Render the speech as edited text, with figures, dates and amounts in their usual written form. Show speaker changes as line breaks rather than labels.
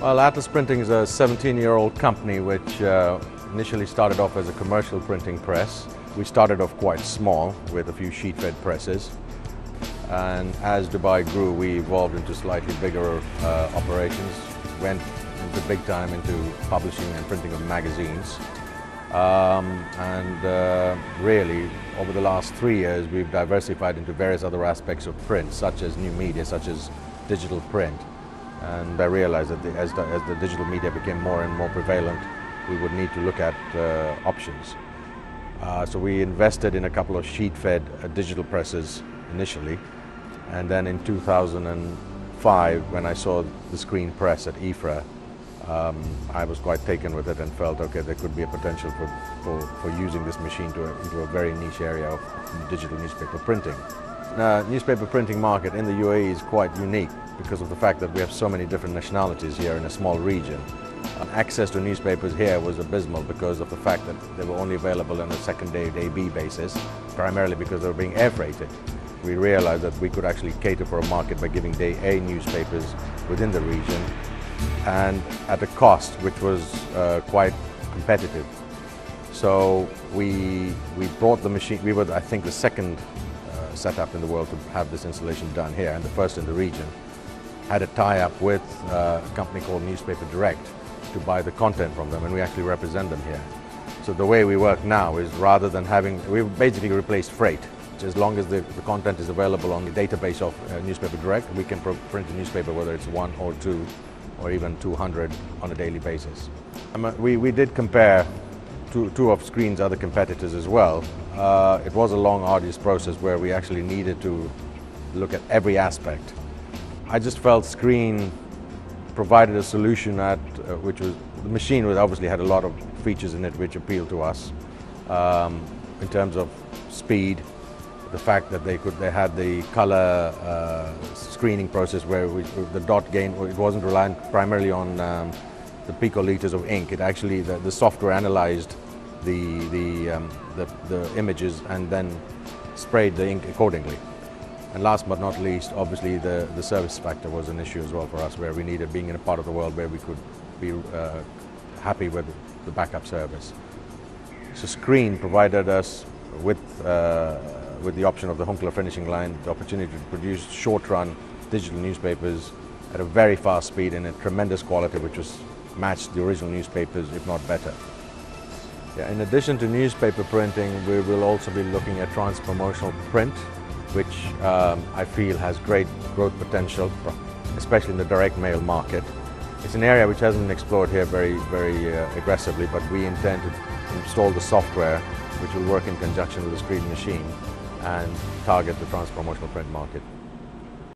Well, Atlas Printing is a 17-year-old company which initially started off as a commercial printing press. We started off quite small with a few sheet-fed presses, and as Dubai grew we evolved into slightly bigger operations, went into big time into publishing and printing of magazines, really over the last 3 years we've diversified into various other aspects of print, such as new media, such as digital print. And I realized that as the digital media became more and more prevalent, we would need to look at options. So we invested in a couple of sheet-fed digital presses initially, and then in 2005, when I saw the screen press at IFRA, I was quite taken with it and felt, okay, there could be a potential for using this machine into a very niche area of digital newspaper printing. The newspaper printing market in the UAE is quite unique because of the fact that we have so many different nationalities here in a small region. Access to newspapers here was abysmal because of the fact that they were only available on a second-day, day B basis, primarily because they were being air freighted. We realized that we could actually cater for a market by giving day A newspapers within the region and at a cost which was quite competitive. So we brought the machine. We were, I think, the second setup in the world to have this installation done here, and the first in the region. Had a tie-up with a company called Newspaper Direct to buy the content from them, and we actually represent them here. So the way we work now is, rather than we've basically replaced freight. As long as the content is available on the database of Newspaper Direct, we can print a newspaper, whether it's 1 or 2 or even 200 on a daily basis. We did compare two of Screen's other competitors as well. It was a long, arduous process where we actually needed to look at every aspect. I just felt Screen provided a solution which was, the machine obviously had a lot of features in it which appealed to us, in terms of speed, the fact that they had the color screening process where the dot gain, it wasn't reliant primarily on the picoliters of ink. It actually, the software analyzed the images and then sprayed the ink accordingly. And last but not least, obviously the service factor was an issue as well for us, where we needed, being in a part of the world where we could be happy with the backup service. So Screen provided us with the option of the home color finishing line, the opportunity to produce short-run digital newspapers at a very fast speed and at tremendous quality, which was matched the original newspapers, if not better. Yeah, in addition to newspaper printing, we will also be looking at trans-promotional print, which I feel has great growth potential, especially in the direct mail market. It's an area which hasn't been explored here very aggressively, but we intend to install the software which will work in conjunction with the Screen machine and target the trans-promotional print market.